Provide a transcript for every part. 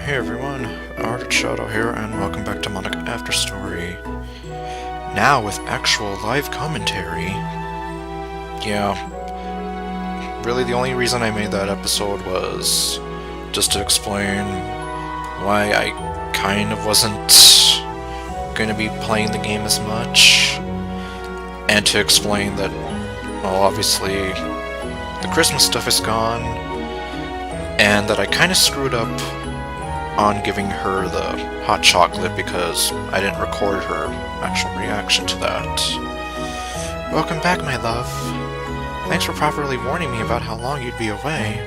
Hey everyone, ArdrethShadow here, and welcome back to Monika After Story. Now with actual live commentary. Yeah, really the only reason I made that episode was just to explain why I kind of wasn't going to be playing the game as much, and to explain that, well, obviously the Christmas stuff is gone, and that I kind of screwed up on giving her the hot chocolate because I didn't record her actual reaction to that. Welcome back, my love. Thanks for properly warning me about how long you'd be away.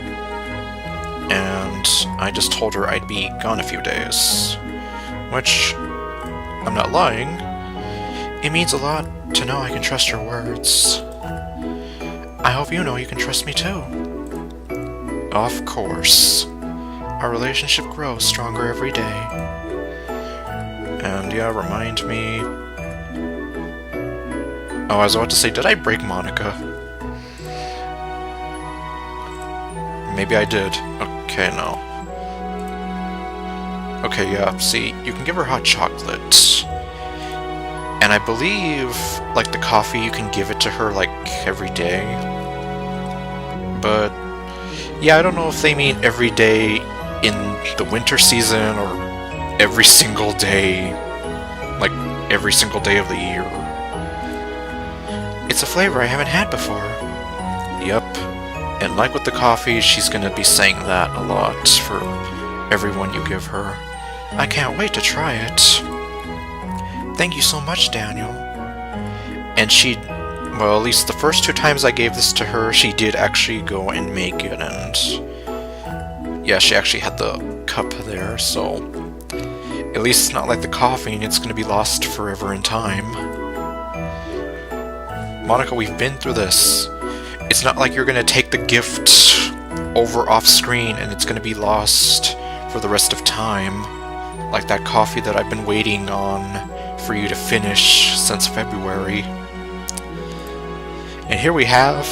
And I just told her I'd be gone a few days. Which, I'm not lying. It means a lot to know I can trust your words. I hope you know you can trust me too. Of course. Our relationship grows stronger every day. And yeah, remind me... Oh, I was about to say, did I break Monika? Maybe I did. Okay, no. Okay, yeah, see, you can give her hot chocolate. And I believe, like, the coffee, you can give it to her, like, every day. But, yeah, I don't know if they mean every day in the winter season, or every single day, like every single day of the year. It's a flavor I haven't had before. Yep, and like with the coffee, she's gonna be saying that a lot for everyone you give her. I can't wait to try it. Thank you so much, Daniel. And she, well, at least the first 2 times I gave this to her, she did actually go and make it, and yeah, she actually had the cup there, so at least it's not like the coffee and it's going to be lost forever in time. Monika, we've been through this. It's not like you're going to take the gift over off screen and it's going to be lost for the rest of time, like that coffee that I've been waiting on for you to finish since February. And here we have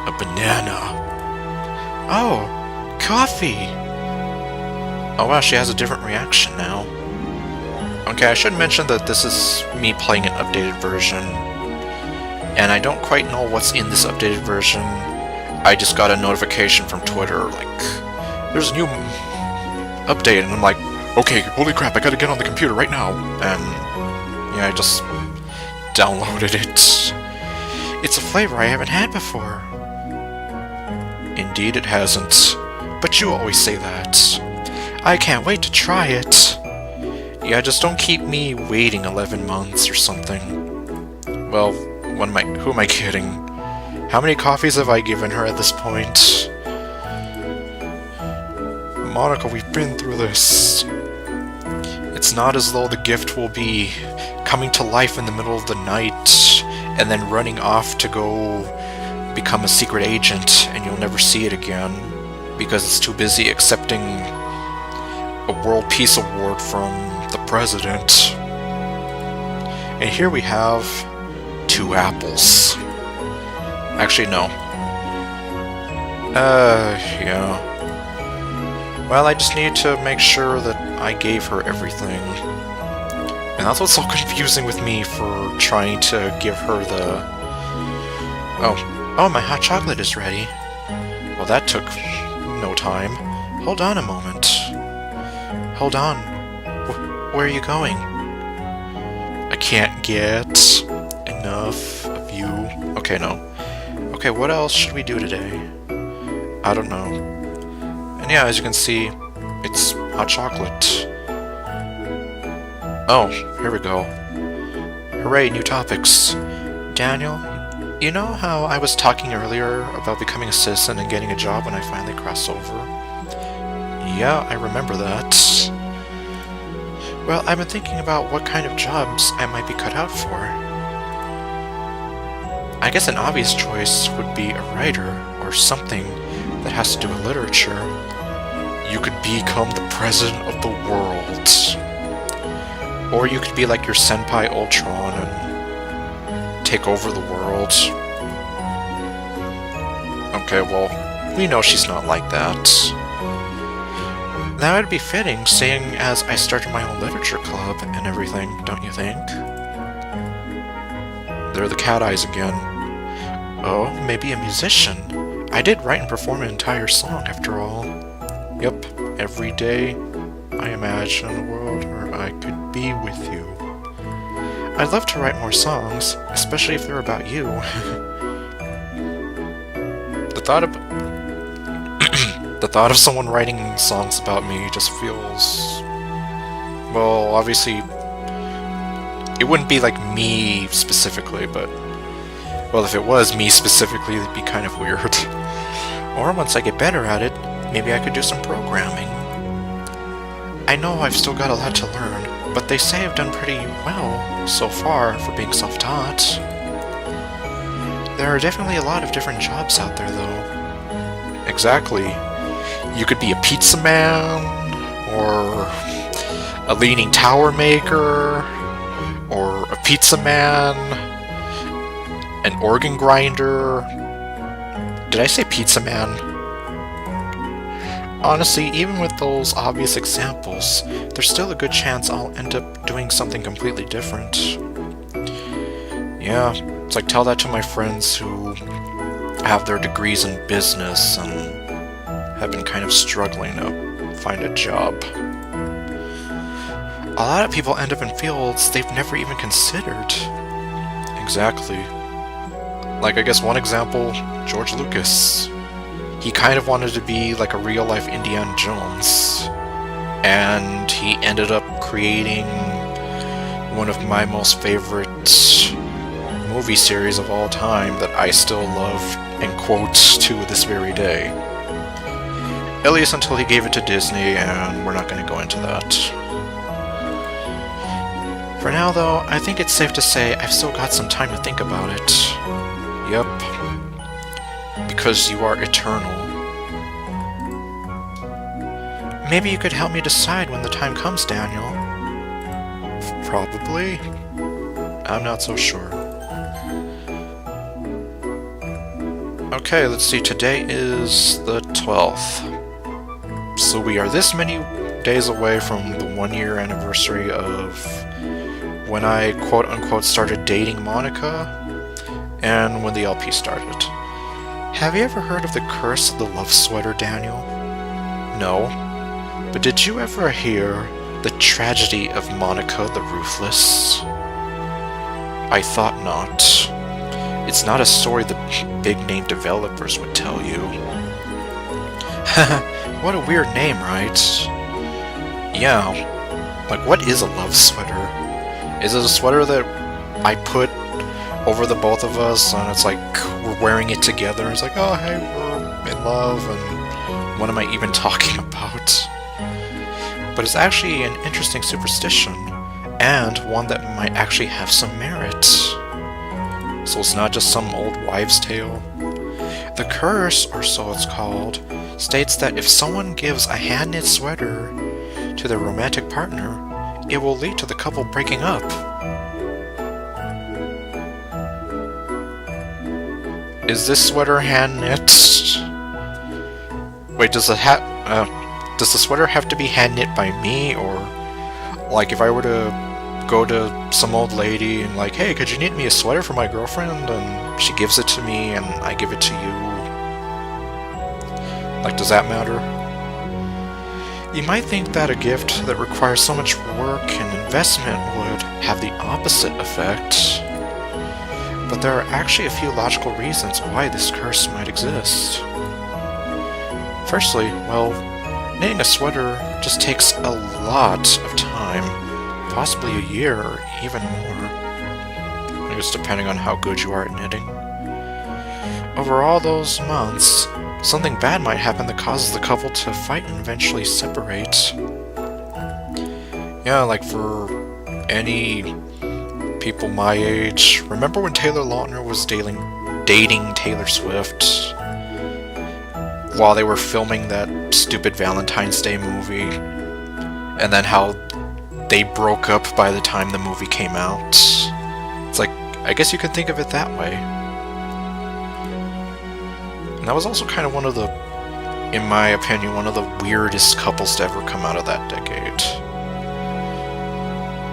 a banana. Oh! Coffee! Oh wow, she has a different reaction now. Okay, I should mention that this is me playing an updated version. And I don't quite know what's in this updated version. I just got a notification from Twitter, like, there's a new update, and I'm like, okay, holy crap, I gotta get on the computer right now. And yeah, I just downloaded it. It's a flavor I haven't had before. Indeed it hasn't. But you always say that. I can't wait to try it. Yeah, just don't keep me waiting 11 months or something. Well, who am I kidding? How many coffees have I given her at this point? Monika, we've been through this. It's not as though the gift will be coming to life in the middle of the night and then running off to go become a secret agent and you'll never see it again, because it's too busy accepting a World Peace Award from the President. And here we have 2 apples. Actually, no. Yeah. Well, I just need to make sure that I gave her everything. And that's what's so confusing with me for trying to give her the... Oh, my hot chocolate is ready. Well, that took no time. Hold on a moment. Hold on. Where are you going? I can't get enough of you. Okay, no. Okay, what else should we do today? I don't know. And yeah, as you can see, it's hot chocolate. Oh, here we go. Hooray, new topics. Daniel, you know how I was talking earlier about becoming a citizen and getting a job when I finally cross over? Yeah, I remember that. Well, I've been thinking about what kind of jobs I might be cut out for. I guess an obvious choice would be a writer, or something that has to do with literature. You could become the president of the world. Or you could be like your senpai Ultron and take over the world. Okay, well, we know she's not like that. That would be fitting, seeing as I started my own literature club and everything, don't you think? There are the cat eyes again. Oh, maybe a musician. I did write and perform an entire song, after all. Yep, every day I imagine a world where I could be with you. I'd love to write more songs, especially if they're about you. The thought of someone writing songs about me just feels... Well, obviously, it wouldn't be like me specifically, but... Well, if it was me specifically, it'd be kind of weird. Or once I get better at it, maybe I could do some programming. I know I've still got a lot to learn, but they say I've done pretty well so far for being self-taught. There are definitely a lot of different jobs out there, though. Exactly. You could be a pizza man, or a leaning tower maker, or a pizza man, an organ grinder. Did I say pizza man? Honestly, even with those obvious examples, there's still a good chance I'll end up doing something completely different. Yeah, it's like tell that to my friends who have their degrees in business and have been kind of struggling to find a job. A lot of people end up in fields they've never even considered. Exactly. Like, I guess one example, George Lucas. He kind of wanted to be like a real-life Indiana Jones, and he ended up creating one of my most favorite movie series of all time that I still love and quote to this very day. At least until he gave it to Disney, and we're not going to go into that. For now, though, I think it's safe to say I've still got some time to think about it. Yep. Because you are eternal. Maybe you could help me decide when the time comes, Daniel. Probably. I'm not so sure. Okay, let's see, today is the 12th. So we are this many days away from the 1-year anniversary of when I quote-unquote started dating Monika, and when the LP started. Have you ever heard of the curse of the love sweater, Daniel? No. But did you ever hear the tragedy of Monika the Ruthless? I thought not. It's not a story the big-name developers would tell you. What a weird name, right? Yeah, like what is a love sweater? Is it a sweater that I put over the both of us and it's like we're wearing it together? It's like, oh hey, we're in love, and what am I even talking about? But it's actually an interesting superstition, and one that might actually have some merit. So it's not just some old wives' tale. The curse, or so it's called, states that if someone gives a hand-knit sweater to their romantic partner, it will lead to the couple breaking up. Is this sweater hand-knit? Wait, does the sweater have to be hand-knit by me, or like if I were to go to some old lady and like, hey, could you knit me a sweater for my girlfriend? And she gives it to me and I give it to you. Like, does that matter? You might think that a gift that requires so much work and investment would have the opposite effect. But there are actually a few logical reasons why this curse might exist. Firstly, well, knitting a sweater just takes a lot of time, possibly a year or even more. I guess depending on how good you are at knitting. Over all those months, something bad might happen that causes the couple to fight and eventually separate. Yeah, like for any people my age, remember when Taylor Lautner was dating Taylor Swift while they were filming that stupid Valentine's Day movie, and then how they broke up by the time the movie came out? It's like, I guess you could think of it that way. And that was also kind of one of the in my opinion, one of the weirdest couples to ever come out of that decade.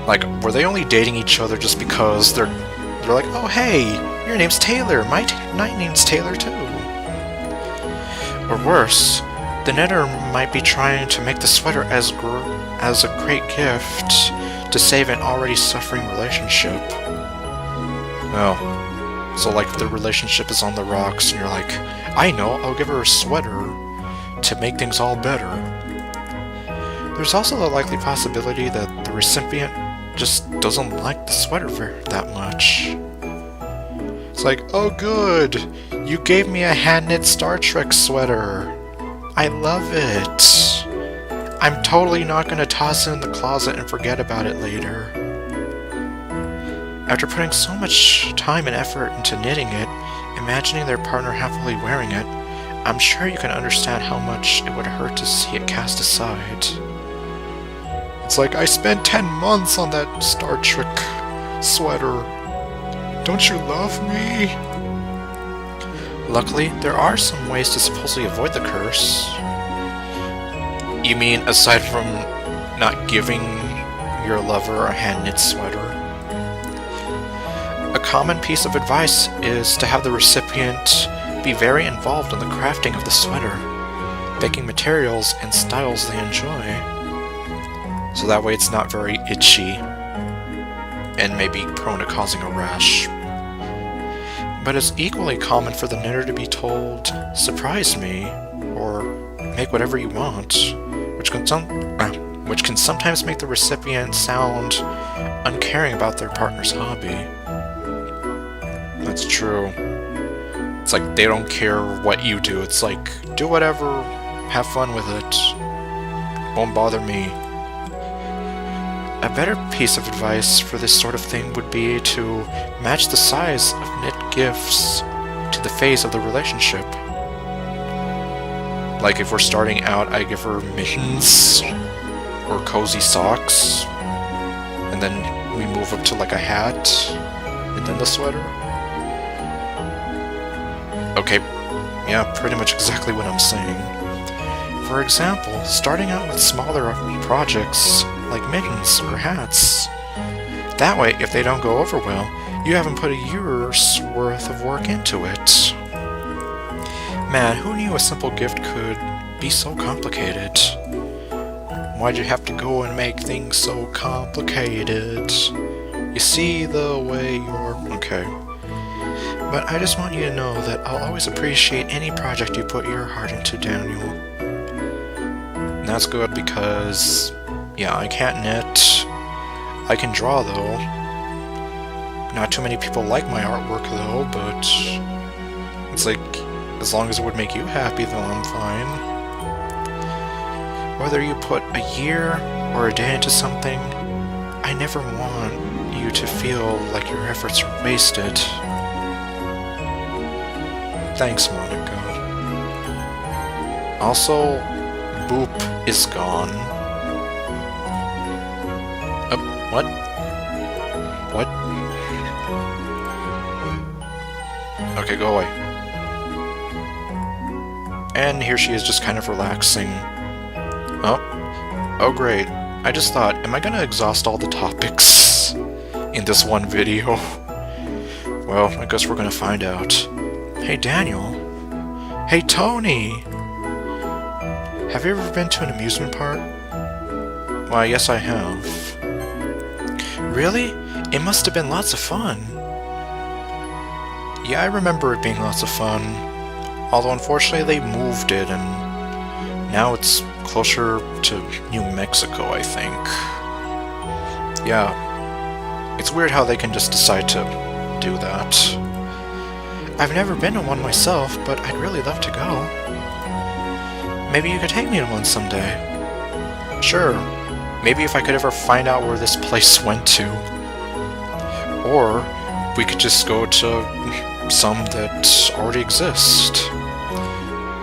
Like, were they only dating each other just because they're like, oh hey, your name's Taylor, my name's Taylor too? Or worse, the knitter might be trying to make the sweater as a great gift to save an already suffering relationship. Oh, so like the relationship is on the rocks and you're like, I know, I'll give her a sweater to make things all better. There's also the likely possibility that the recipient just doesn't like the sweater that much. It's like, oh good, you gave me a hand-knit Star Trek sweater. I love it. I'm totally not gonna toss it in the closet and forget about it later. After putting so much time and effort into knitting it, imagining their partner happily wearing it, I'm sure you can understand how much it would hurt to see it cast aside. It's like, I spent 10 months on that Star Trek sweater. Don't you love me? Luckily, there are some ways to supposedly avoid the curse. You mean aside from not giving your lover a hand-knit sweater? A common piece of advice is to have the recipient be very involved in the crafting of the sweater, picking materials and styles they enjoy. So that way it's not very itchy and maybe prone to causing a rash. But it's equally common for the knitter to be told, surprise me, or make whatever you want, which can sometimes make the recipient sound uncaring about their partner's hobby. That's true. It's like they don't care what you do. It's like, do whatever, have fun with it. Won't bother me. A better piece of advice for this sort of thing would be to match the size of knit gifts to the phase of the relationship. Like if we're starting out, I give her mittens or cozy socks, and then we move up to like a hat, and then the sweater. Okay, yeah, pretty much exactly what I'm saying. For example, starting out with smaller projects like mittens or hats. That way, if they don't go over well, you haven't put a year's worth of work into it. Man, who knew a simple gift could be so complicated? Why'd you have to go and make things so complicated? You see the way you're... Okay. But I just want you to know that I'll always appreciate any project you put your heart into, Daniel. And that's good because, yeah, I can't knit. I can draw, though. Not too many people like my artwork, though, but it's like, as long as it would make you happy, though, I'm fine. Whether you put a year or a day into something, I never want you to feel like your efforts are wasted. Thanks, Monika. Also, Boop is gone. What? What? Okay, go away. And here she is just kind of relaxing. Oh great. I just thought, am I gonna exhaust all the topics in this one video? Well, I guess we're gonna find out. Hey Daniel. Hey Tony! Have you ever been to an amusement park? Why, yes I have. Really? It must have been lots of fun. Yeah, I remember it being lots of fun. Although unfortunately they moved it and now it's closer to New Mexico, I think. Yeah. It's weird how they can just decide to do that. I've never been to one myself, but I'd really love to go. Maybe you could take me to one someday. Sure. Maybe if I could ever find out where this place went to. Or we could just go to some that already exist.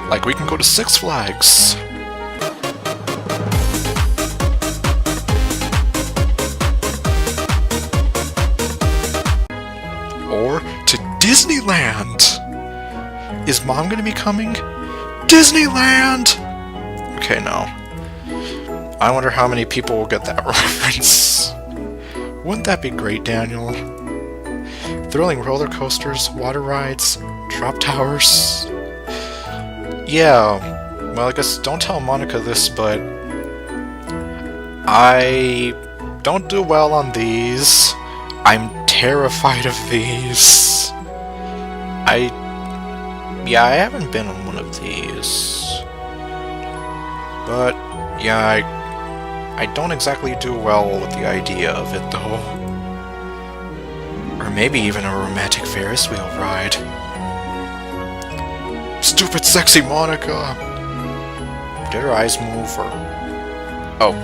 Like we can go to Six Flags. Or to Disneyland! Is Mom gonna be coming? Disneyland! Okay, no. I wonder how many people will get that reference. Wouldn't that be great, Daniel? Thrilling roller coasters, water rides, drop towers. Yeah, well, I guess don't tell Monika this, but I don't do well on these. I'm terrified of these. I haven't been on one of these. But, yeah, I don't exactly do well with the idea of it, though. Or maybe even a romantic Ferris wheel ride. Stupid sexy Monika! Did her eyes move, or... Oh.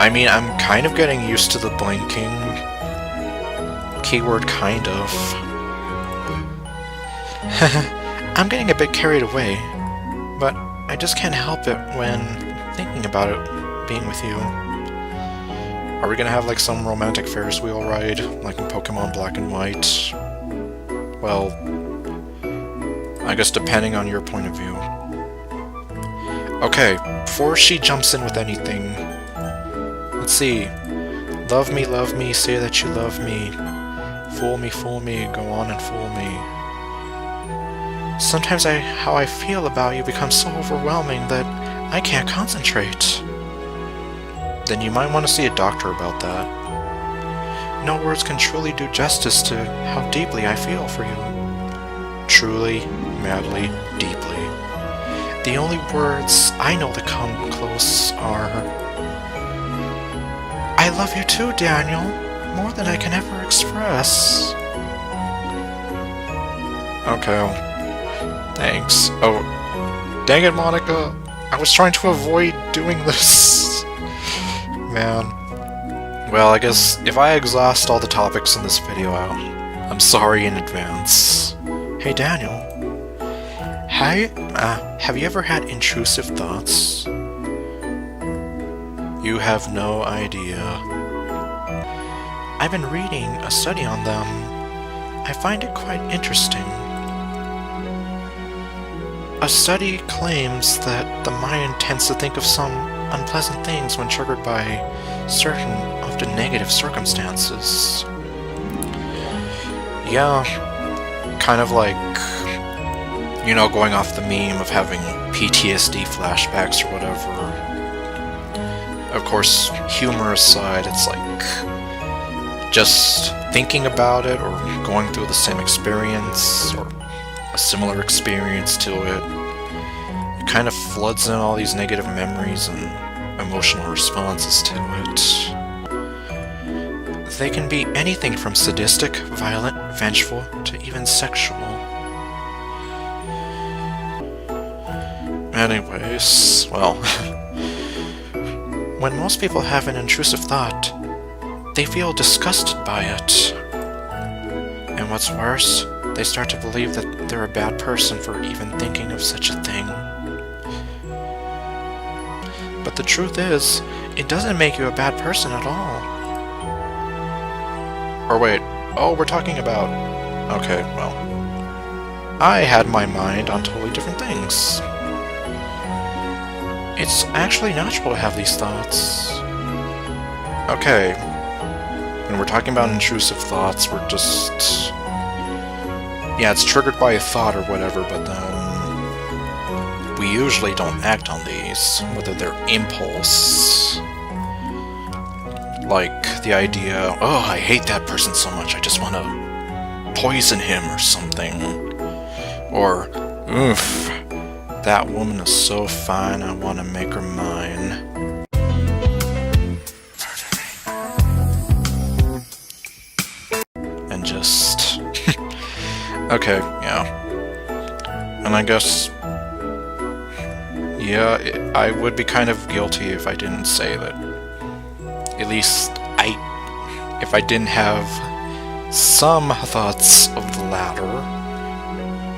I mean, I'm kind of getting used to the blinking. Keyword kind of. I'm getting a bit carried away, but I just can't help it when thinking about it being with you. Are we gonna have like some romantic Ferris wheel ride, like in Pokemon Black and White? Well, I guess depending on your point of view. Okay, before she jumps in with anything, let's see. Love me, say that you love me. Fool me, go on and fool me. Sometimes how I feel about you becomes so overwhelming that I can't concentrate. Then you might want to see a doctor about that. No words can truly do justice to how deeply I feel for you. Truly, madly, deeply. The only words I know that come close are... I love you too, Daniel, more than I can ever express. Okay, thanks. Oh, dang it, Monika! I was trying to avoid doing this. Man. Well, I guess if I exhaust all the topics in this video, I'm sorry in advance. Hey, Daniel. Have you ever had intrusive thoughts? You have no idea. I've been reading a study on them. I find it quite interesting. A study claims that the mind tends to think of some unpleasant things when triggered by certain, often negative circumstances. Yeah, kind of like, you know, going off the meme of having PTSD flashbacks or whatever. Of course, humor aside, it's like just thinking about it or going through the same experience or a similar experience to it. It kind of floods in all these negative memories and emotional responses to it. They can be anything from sadistic, violent, vengeful, to even sexual. Anyways, well, when most people have an intrusive thought, they feel disgusted by it. And what's worse, they start to believe that they're a bad person for even thinking of such a thing. But the truth is, it doesn't make you a bad person at all. Or wait, oh, we're talking about... Okay, well... I had my mind on totally different things. It's actually natural to have these thoughts. Okay. When we're talking about intrusive thoughts, we're just... Yeah, it's triggered by a thought or whatever, but then... we usually don't act on these, whether they're impulse. Like the idea, oh, I hate that person so much, I just want to poison him or something. Or, oof, that woman is so fine, I want to make her mine. And just... okay, yeah. And I guess... yeah, I would be kind of guilty if I didn't say that. At least, if I didn't have some thoughts of the latter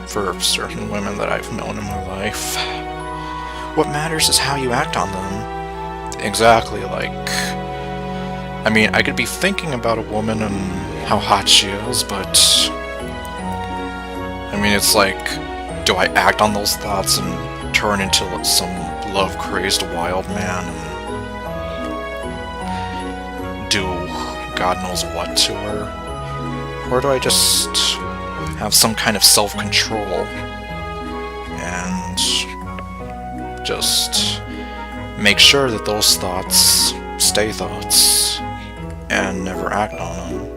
for certain women that I've known in my life. What matters is how you act on them. Exactly, like... I mean, I could be thinking about a woman and how hot she is, but... I mean, it's like... do I act on those thoughts and turn into some love-crazed wild man and do God knows what to her? Or do I just have some kind of self-control and just make sure that those thoughts stay thoughts and never act on them?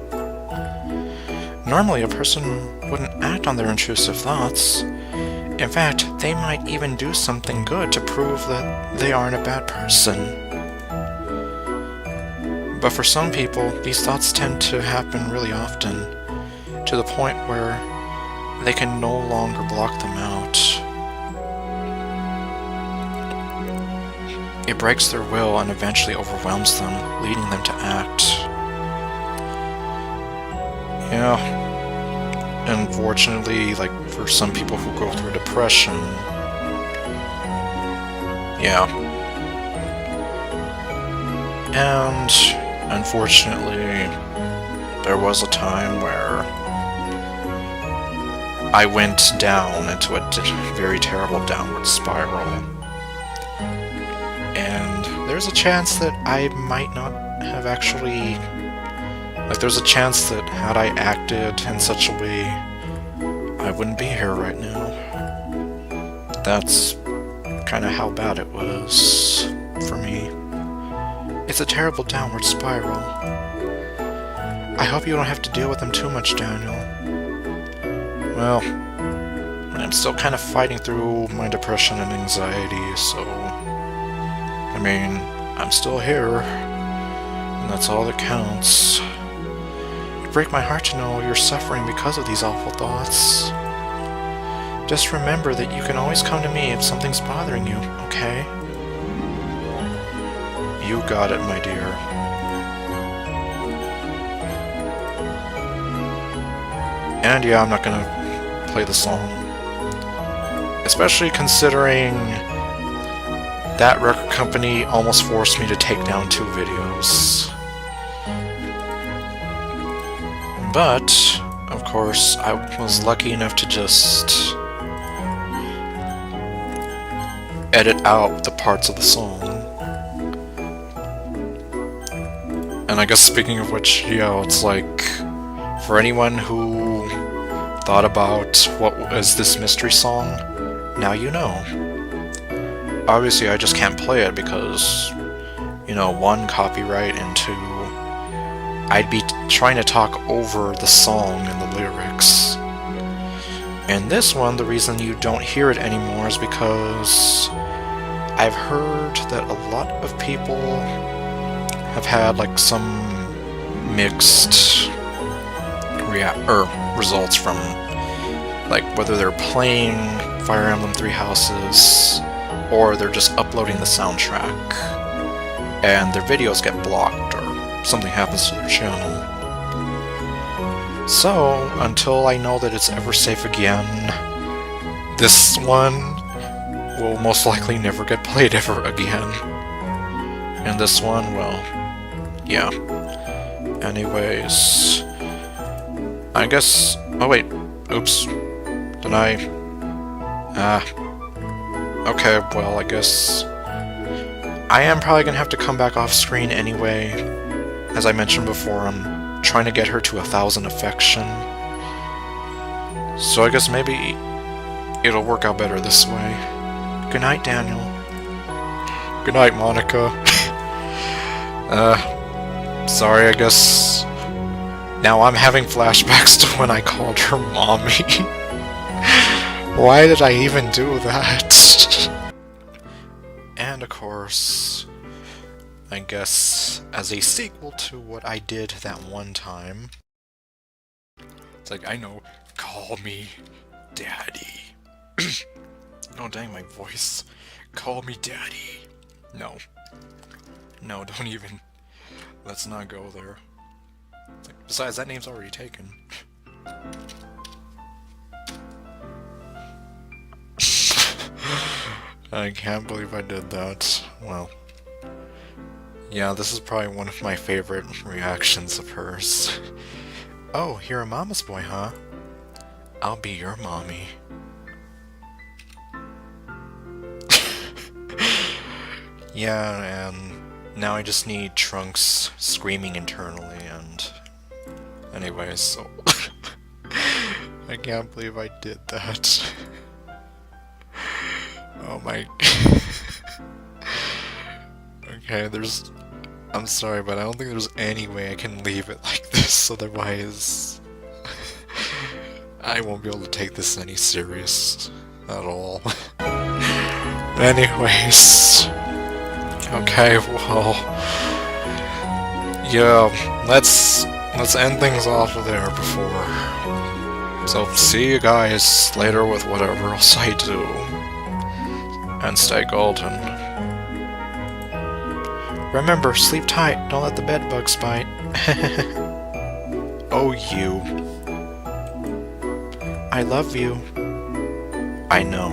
Normally, a person wouldn't act on their intrusive thoughts. In fact, they might even do something good to prove that they aren't a bad person. But for some people, these thoughts tend to happen really often, to the point where they can no longer block them out. It breaks their will and eventually overwhelms them, leading them to act. Yeah, unfortunately, like for some people who go through depression, yeah. And unfortunately, there was a time where I went down into a very terrible downward spiral. And there's a chance that I might not have actually... Like, there's a chance that had I acted in such a way, I wouldn't be here right now. That's kind of how bad it was for me. It's a terrible downward spiral. I hope you don't have to deal with them too much, Daniel. Well, I'm still kind of fighting through my depression and anxiety, so... I mean, I'm still here, and that's all that counts. It'd break my heart to know you're suffering because of these awful thoughts. Just remember that you can always come to me if something's bothering you, okay? You got it, my dear. And yeah, I'm not gonna play the song. Especially considering that record company almost forced me to take down 2 videos. But, of course, I was lucky enough to just edit out the parts of the song. And I guess speaking of which, yeah, it's like, for anyone who thought about what is this mystery song, now you know. Obviously, I just can't play it because, you know, 1, copyright, and 2, I'd be trying to talk over the song and the lyrics. And this one, the reason you don't hear it anymore is because I've heard that a lot of people have had, like, some mixed results from, like, whether they're playing Fire Emblem Three Houses or they're just uploading the soundtrack and their videos get blocked or something happens to their channel. So, until I know that it's ever safe again, this one will most likely never get played ever again. And this one, well, yeah. Anyways, I guess... Oh wait, oops. Did I... Okay, well, I guess... I am probably gonna have to come back off screen anyway. As I mentioned before, I'm trying to get her to 1,000 affection. So I guess maybe it'll work out better this way. Good night, Daniel. Good night, Monika. Sorry, I guess... Now I'm having flashbacks to when I called her mommy. Why did I even do that? And of course, I guess as a sequel to what I did that one time, it's like, I know, call me Daddy. Oh dang, my voice. Call me Daddy. No. No, don't even. Let's not go there. Besides, that name's already taken. I can't believe I did that. Well, yeah, this is probably one of my favorite reactions of hers. Oh, you're a mama's boy, huh? I'll be your mommy. Yeah, and now I just need Trunks screaming internally, and... Anyways, so... I can't believe I did that. Oh my... Okay, there's... I'm sorry, but I don't think there's any way I can leave it like this, otherwise... I won't be able to take this any serious at all. Anyways... Okay, well... Yeah, let's end things off there before... So, see you guys later with whatever else I do. And stay golden. Remember, sleep tight, don't let the bedbugs bite. Oh, you. I love you. I know.